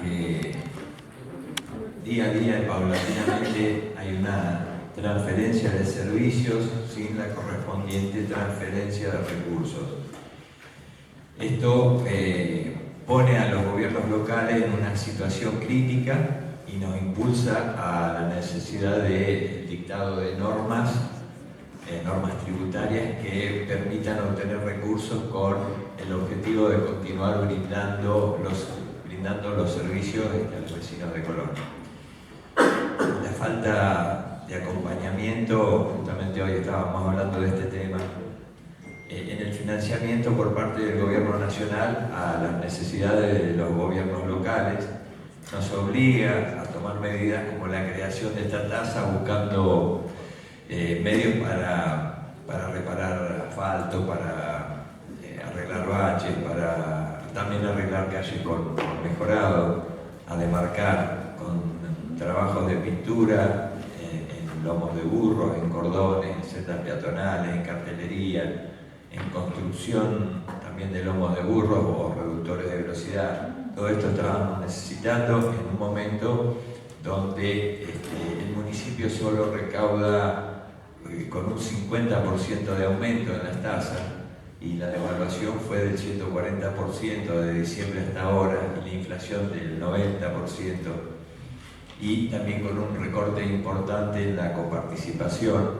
que día a día y paulatinamente hay una transferencia de servicios sin la correspondiente transferencia de recursos. Esto pone a los gobiernos locales en una situación crítica y nos impulsa a la necesidad de dictado de normas tributarias que permitan obtener recursos con el objetivo de continuar brindando los servicios a los vecinos de Colonia. La falta de acompañamiento, justamente hoy estábamos hablando de este tema, en el financiamiento por parte del gobierno nacional a las necesidades de los gobiernos locales, nos obliga a tomar medidas como la creación de esta tasa buscando medios para reparar asfalto, para arreglar baches, para también arreglar calles con mejorado, a demarcar con trabajos de pintura en lomos de burro, en cordones, en sendas peatonales, en cartelería, en construcción también de lomos de burros o reductores de velocidad. Todo esto estábamos necesitando en un momento donde el municipio solo recauda con un 50% de aumento en las tasas y la devaluación fue del 140% de diciembre hasta ahora y la inflación del 90%, y también con un recorte importante en la coparticipación,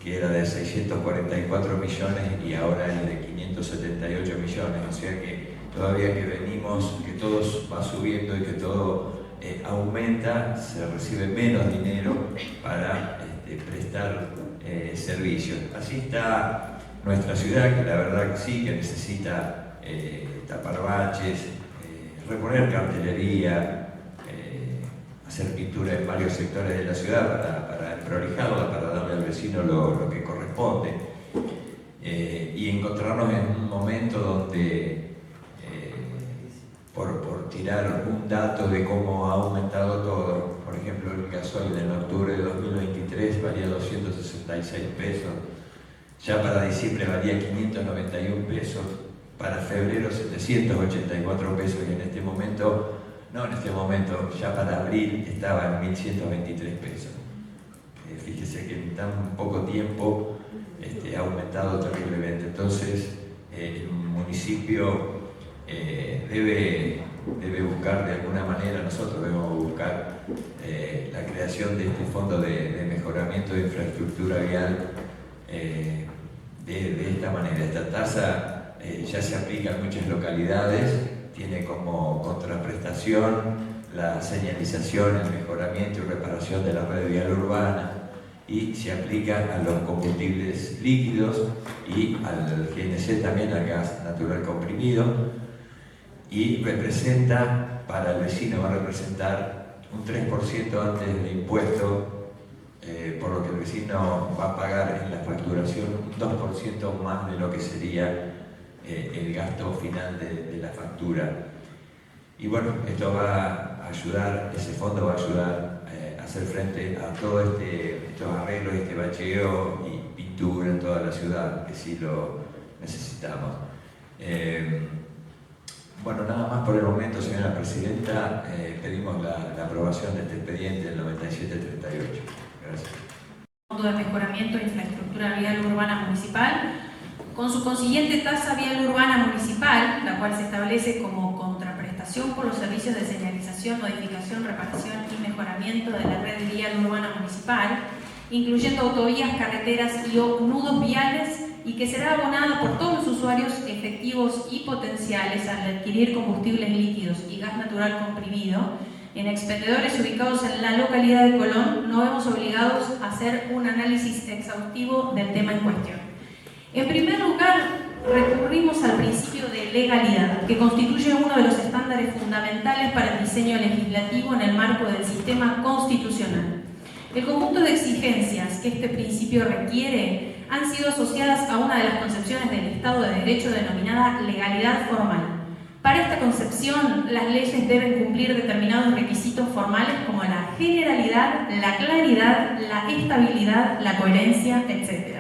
que era de 644 millones y ahora es de 578 millones, o sea que todavía que venimos, que todo va subiendo y que todo aumenta, se recibe menos dinero para prestar servicios. Así está nuestra ciudad, que la verdad que sí, que necesita tapar baches, reponer cartelería, hacer pintura en varios sectores de la ciudad para prolijarla, para darle al vecino lo que corresponde. Y encontrarnos en un momento donde, por tirar un dato de cómo ha aumentado todo, por ejemplo, el gasoil en octubre de 2023 valía 266 pesos, ya para diciembre valía 591 pesos, para febrero 784 pesos y en este momento, ya para abril estaba en 1123 pesos. Fíjese que en tan poco tiempo ha aumentado terriblemente. Entonces, el municipio debe buscar de alguna manera, nosotros debemos buscar la creación de este fondo de mejoramiento de infraestructura vial de esta manera. Esta tasa ya se aplica en muchas localidades, tiene como contraprestación la señalización, el mejoramiento y reparación de la red vial urbana, y se aplica a los combustibles líquidos y al GNC, también al gas natural comprimido, y representa, para el vecino va a representar un 3% antes de impuesto, por lo que el vecino va a pagar en la facturación un 2% más de lo que sería el gasto final de la factura. Y bueno, esto va a ayudar, ese fondo va a ayudar a hacer frente a todos estos arreglos, este bacheo y pintura en toda la ciudad, que sí lo necesitamos. Bueno, nada más por el momento, señora Presidenta. Pedimos la aprobación de este expediente del 9738. Gracias. Fondo de Mejoramiento de Infraestructura Vial Urbana Municipal, con su consiguiente tasa vial urbana municipal, la cual se establece como contraprestación por los servicios de señalización, modificación, reparación y mejoramiento de la red vial urbana municipal, incluyendo autovías, carreteras y o nudos viales, y que será abonada por todos los usuarios efectivos y potenciales al adquirir combustibles líquidos y gas natural comprimido en expendedores ubicados en la localidad de Colón. Nos vemos obligados a hacer un análisis exhaustivo del tema en cuestión. En primer lugar, recurrimos al principio de legalidad, que constituye uno de los estándares fundamentales para el diseño legislativo en el marco del sistema constitucional. El conjunto de exigencias que este principio requiere han sido asociadas a una de las concepciones del Estado de Derecho denominada legalidad formal. Para esta concepción, las leyes deben cumplir determinados requisitos formales como la generalidad, la claridad, la estabilidad, la coherencia, etc.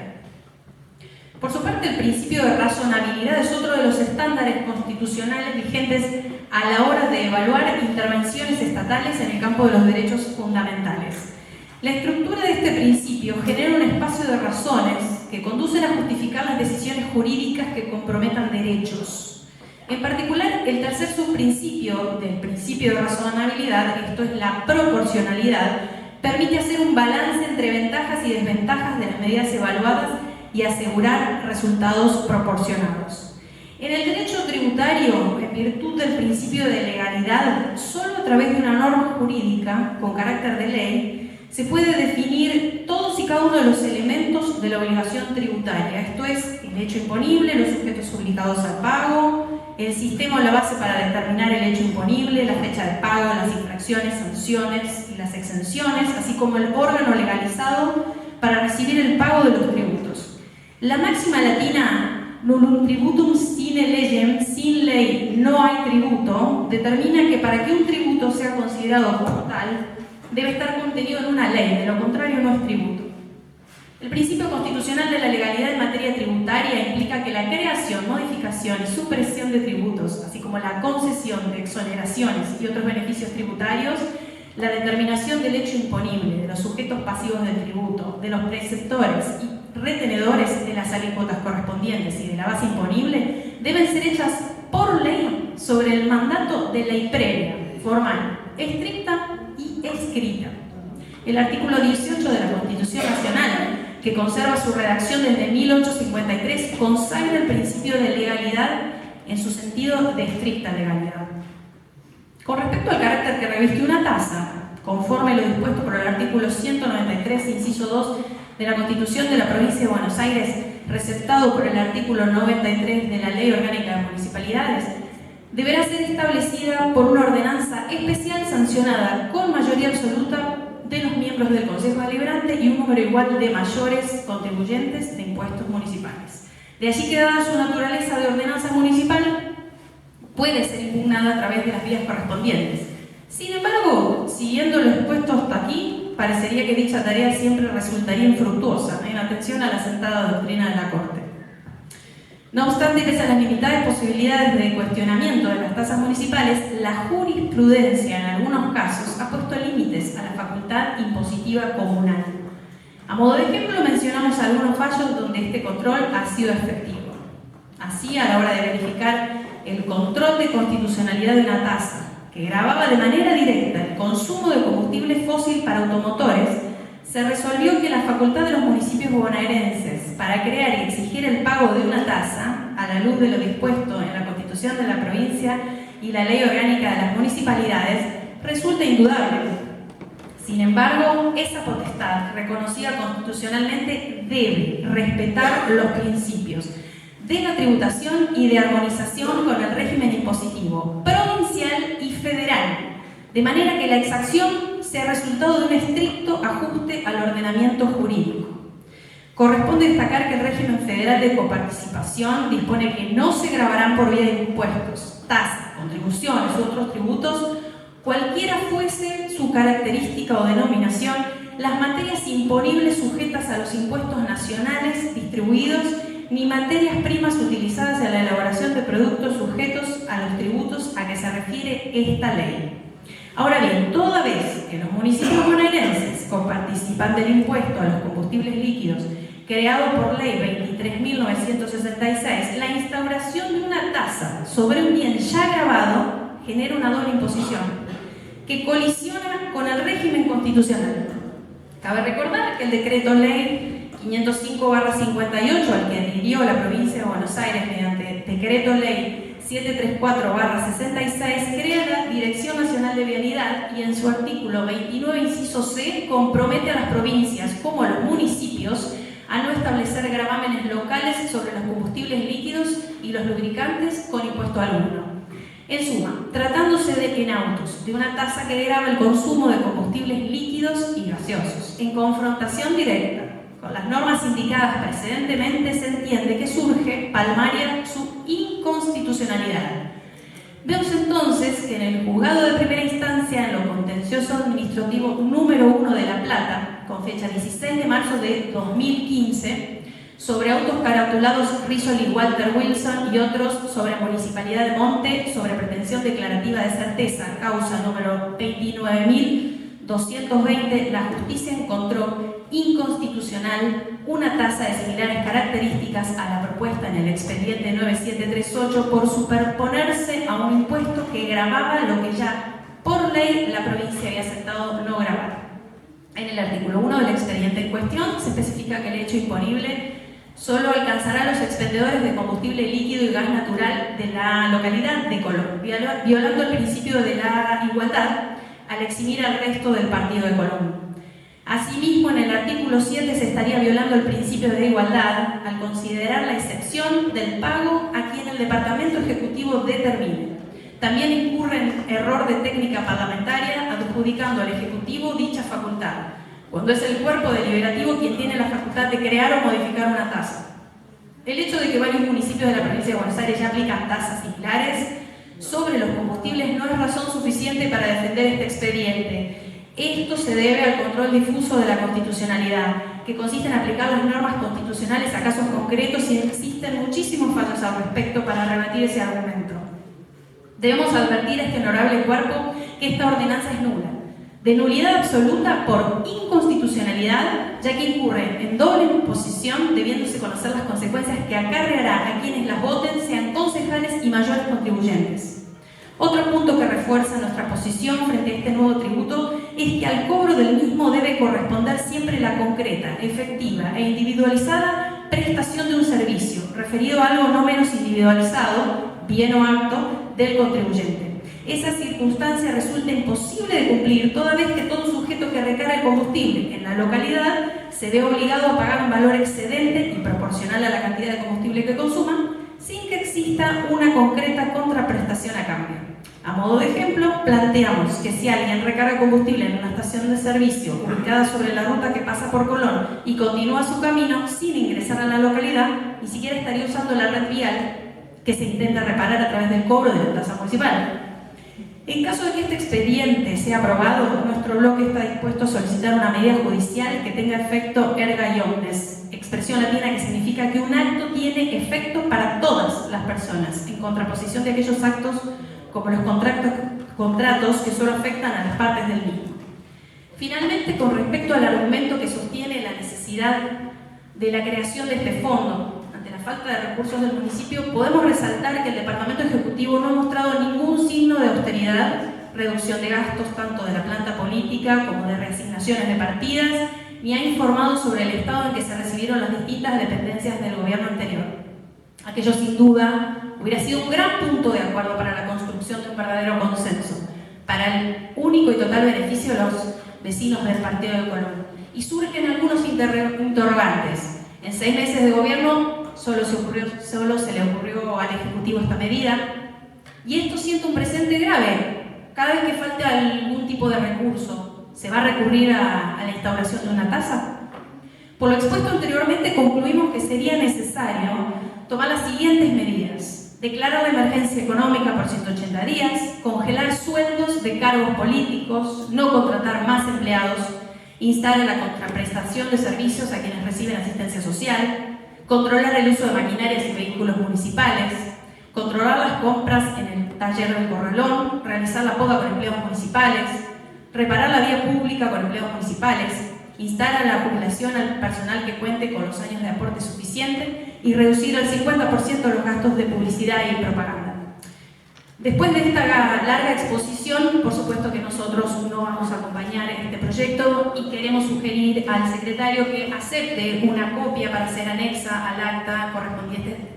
Por su parte, el principio de razonabilidad es otro de los estándares constitucionales vigentes a la hora de evaluar intervenciones estatales en el campo de los derechos fundamentales. La estructura de este principio genera un espacio de razones que conducen a justificar las decisiones jurídicas que comprometan derechos. En particular, el tercer subprincipio del principio de razonabilidad, esto es la proporcionalidad, permite hacer un balance entre ventajas y desventajas de las medidas evaluadas y asegurar resultados proporcionados. En el derecho tributario, en virtud del principio de legalidad, solo a través de una norma jurídica con carácter de ley se puede definir todos y cada uno de los elementos de la obligación tributaria. Esto es, el hecho imponible, los sujetos obligados al pago, el sistema o la base para determinar el hecho imponible, la fecha de pago, las infracciones, sanciones y las exenciones, así como el órgano legalizado para recibir el pago de los tributos. La máxima latina nullum tributum sine legem, sin ley no hay tributo, determina que para que un tributo sea considerado como tal, debe estar contenido en una ley, de lo contrario no es tributo. El principio constitucional de la legalidad en materia tributaria implica que la creación, modificación y supresión de tributos, así como la concesión de exoneraciones y otros beneficios tributarios, la determinación del hecho imponible, de los sujetos pasivos del tributo, de los preceptores y retenedores de las alícuotas correspondientes y de la base imponible, deben ser hechas por ley sobre el mandato de ley previa, formal, estricta y escrita. El artículo 18 de la Constitución Nacional, que conserva su redacción desde 1853, consagra el principio de legalidad en su sentido de estricta legalidad. Con respecto al carácter que reviste una tasa, conforme lo dispuesto por el artículo 193, inciso 2 de la Constitución de la Provincia de Buenos Aires, receptado por el artículo 93 de la Ley Orgánica de Municipalidades, deberá ser establecida por una ordenanza especial sancionada con mayoría absoluta de los miembros del Consejo Deliberante y un número igual de mayores contribuyentes de impuestos municipales. De allí que, dada su naturaleza de ordenanza municipal, puede ser impugnada a través de las vías correspondientes. Sin embargo, siguiendo lo expuesto hasta aquí, parecería que dicha tarea siempre resultaría infructuosa en atención a la sentada doctrina de la Corte. No obstante, pese a las limitadas posibilidades de cuestionamiento de las tasas municipales, la jurisprudencia en algunos casos ha puesto límites a la facultad impositiva comunal. A modo de ejemplo, mencionamos algunos fallos donde este control ha sido efectivo. Así, a la hora de verificar el control de constitucionalidad de una tasa que gravaba de manera directa el consumo de combustible fósil para automotores, se resolvió que la facultad de los municipios bonaerenses para crear y exigir el pago de una tasa, a la luz de lo dispuesto en la Constitución de la provincia y la Ley Orgánica de las Municipalidades, resulta indudable. Sin embargo, esa potestad, reconocida constitucionalmente, debe respetar los principios de la tributación y de armonización con el régimen impositivo provincial y federal, de manera que la exacción sea resultado de un estricto ajuste al ordenamiento jurídico. Corresponde destacar que el régimen federal de coparticipación dispone que no se gravarán por vía de impuestos, tasas, contribuciones u otros tributos, cualquiera fuese su característica o denominación, las materias imponibles sujetas a los impuestos nacionales distribuidos, ni materias primas utilizadas en la elaboración de productos sujetos a los tributos a que se refiere esta ley. Ahora bien, toda vez que los municipios bonaerenses coparticipan del impuesto a los combustibles líquidos creado por ley 23.966, la instauración de una tasa sobre un bien ya gravado genera una doble imposición que colisiona con el régimen constitucional. Cabe recordar que el decreto ley 505/58, al que adhirió la provincia de Buenos Aires mediante decreto ley 734/66, crea la Dirección Nacional de Vialidad y en su artículo 29, inciso C, compromete a las provincias como a los municipios a no establecer gravámenes locales sobre los combustibles líquidos y los lubricantes con impuesto alguno. En suma, tratándose de en autos, de una tasa que grava el consumo de combustibles líquidos y gaseosos, en confrontación directa con las normas indicadas precedentemente, se entiende que surge palmaria su inconstitucionalidad. Vemos entonces que en el juzgado de primera instancia, en lo contencioso administrativo número 1 de La Plata, con fecha 16 de marzo de 2015, sobre autos caratulados Rizzoli y Walter Wilson y otros sobre Municipalidad de Monte, sobre pretensión declarativa de certeza, causa número 29.220, la justicia encontró inconstitucional una tasa de similares características a la propuesta en el expediente 9738 por superponerse a un impuesto que gravaba lo que ya por ley la provincia había aceptado no gravar. En el artículo 1 del expediente en cuestión se especifica que el hecho imponible solo alcanzará a los expendedores de combustible líquido y gas natural de la localidad de Colón, violando el principio de la igualdad al eximir al resto del partido de Colón. Asimismo, en el artículo 7 se estaría violando el principio de igualdad al considerar la excepción del pago a quien el Departamento Ejecutivo determine. También incurre en error de técnica parlamentaria adjudicando al Ejecutivo dicha facultad, cuando es el cuerpo deliberativo quien tiene la facultad de crear o modificar una tasa. El hecho de que varios municipios de la provincia de Buenos Aires ya aplican tasas similares sobre los combustibles no es razón suficiente para defender este expediente. Esto se debe al control difuso de la constitucionalidad, que consiste en aplicar las normas constitucionales a casos concretos y existen muchísimos fallos al respecto para rebatir ese argumento. Debemos advertir a este honorable cuerpo que esta ordenanza es nula, de nulidad absoluta por inconstitucionalidad, ya que incurre en doble imposición, debiéndose conocer las consecuencias que acarreará a quienes las voten, sean concejales y mayores contribuyentes. Otro punto que refuerza nuestra posición frente a este nuevo tributo es que al cobro del mismo debe corresponder siempre la concreta, efectiva e individualizada prestación de un servicio, referido a algo no menos individualizado, bien o acto, del contribuyente. Esa circunstancia resulta imposible de cumplir toda vez que todo sujeto que recarga el combustible en la localidad se ve obligado a pagar un valor excedente y proporcional a la cantidad de combustible que consuma, sin que exista una concreta contraprestación a cambio. A modo de ejemplo, planteamos que si alguien recarga combustible en una estación de servicio ubicada sobre la ruta que pasa por Colón y continúa su camino sin ingresar a la localidad, ni siquiera estaría usando la red vial que se intenta reparar a través del cobro de la tasa municipal. En caso de que este expediente sea aprobado, nuestro bloque está dispuesto a solicitar una medida judicial que tenga efecto erga omnes, expresión latina que significa que un acto tiene efecto para todas las personas, en contraposición de aquellos actos como los contratos que solo afectan a las partes del mismo. Finalmente, con respecto al argumento que sostiene la necesidad de la creación de este fondo, ante la falta de recursos del municipio, podemos resaltar que el Departamento Ejecutivo no ha mostrado ningún signo de austeridad, reducción de gastos tanto de la planta política como de reasignaciones de partidas, ni ha informado sobre el estado en que se recibieron las distintas dependencias del gobierno anterior. Aquello sin duda hubiera sido un gran punto de acuerdo para la construcción de un verdadero consenso, para el único y total beneficio de los vecinos del partido de Colón. Y surgen algunos interrogantes. En 6 meses de gobierno solo se le ocurrió al Ejecutivo esta medida, y esto siente un presente grave. Cada vez que falte algún tipo de recurso, ¿se va a recurrir a la instauración de una tasa? Por lo expuesto anteriormente, concluimos que sería necesario tomar las siguientes medidas: declarar la emergencia económica por 180 días, congelar sueldos de cargos políticos, no contratar más empleados, instar a la contraprestación de servicios a quienes reciben asistencia social, controlar el uso de maquinarias y vehículos municipales, controlar las compras en el taller del Corralón, realizar la poda con empleados municipales, reparar la vía pública con empleados municipales, instar a la jubilación al personal que cuente con los años de aporte suficiente y reducir al 50% los gastos de publicidad y propaganda. Después de esta larga exposición, por supuesto que nosotros no vamos a acompañar este proyecto y queremos sugerir al secretario que acepte una copia para ser anexa al acta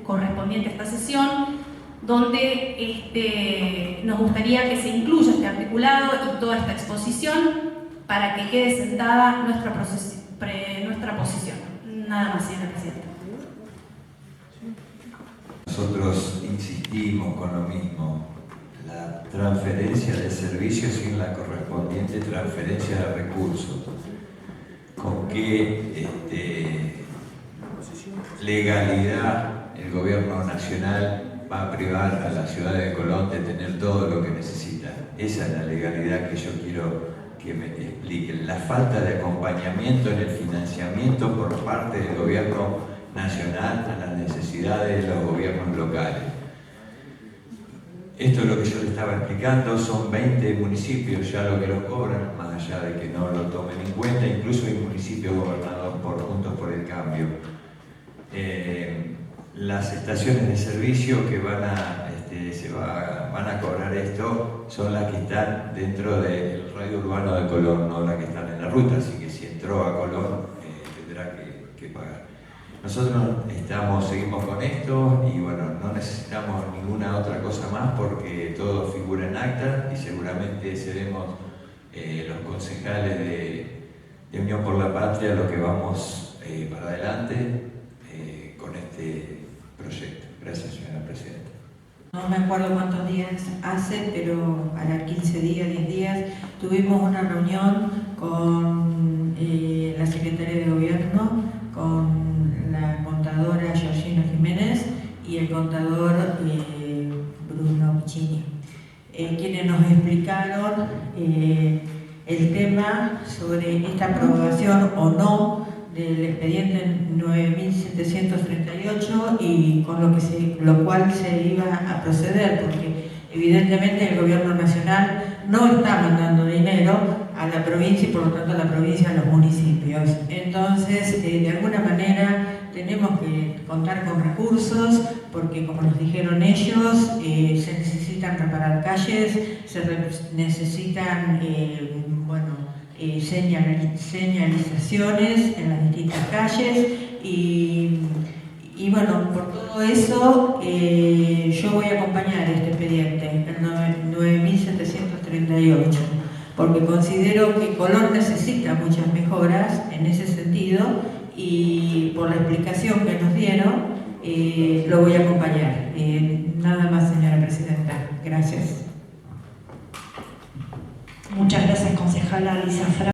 correspondiente a esta sesión, donde nos gustaría que se incluya este articulado y toda esta exposición para que quede sentada nuestra posición. Nada más, señora presidenta. Nosotros insistimos con lo mismo: la transferencia de servicios sin la correspondiente transferencia de recursos. ¿Con qué legalidad el gobierno nacional va a privar a la ciudad de Colón de tener todo lo que necesita? Esa es la legalidad que yo quiero que me expliquen. La falta de acompañamiento en el financiamiento por parte del gobierno nacional a las necesidades de los gobiernos locales. Esto es lo que yo le estaba explicando, son 20 municipios ya lo que los cobran, más allá de que no lo tomen en cuenta, incluso hay municipios gobernados por Juntos por el Cambio. Las estaciones de servicio que van a cobrar esto son las que están dentro del radio urbano de Colón, no las que están en la ruta, así que si entró a Colón tendrá que pagar. Nosotros seguimos con esto y bueno, no necesitamos ninguna otra cosa más porque todo figura en acta y seguramente seremos los concejales de Unión por la Patria los que vamos para adelante con este proyecto. Gracias, señora Presidenta. No me acuerdo cuántos días hace, pero a los 15 días, 10 días, tuvimos una reunión con la Secretaria de Gobierno, con la contadora Georgina Jiménez y el contador Bruno Piccini, quienes nos explicaron el tema sobre esta aprobación o no del expediente 9.738 y con lo cual se iba a proceder, porque evidentemente el gobierno nacional no está mandando dinero a la provincia y por lo tanto a la provincia a los municipios. Entonces, de alguna manera tenemos que contar con recursos porque, como nos dijeron ellos, se necesitan reparar calles, se necesitan señalizaciones en las distintas calles y bueno, por todo eso yo voy a acompañar este expediente, el 9.738, porque considero que Colón necesita muchas mejoras en ese sentido y por la explicación que nos dieron lo voy a acompañar. Nada más, señora Presidenta. Gracias. Muchas gracias, concejala Lisa Fra.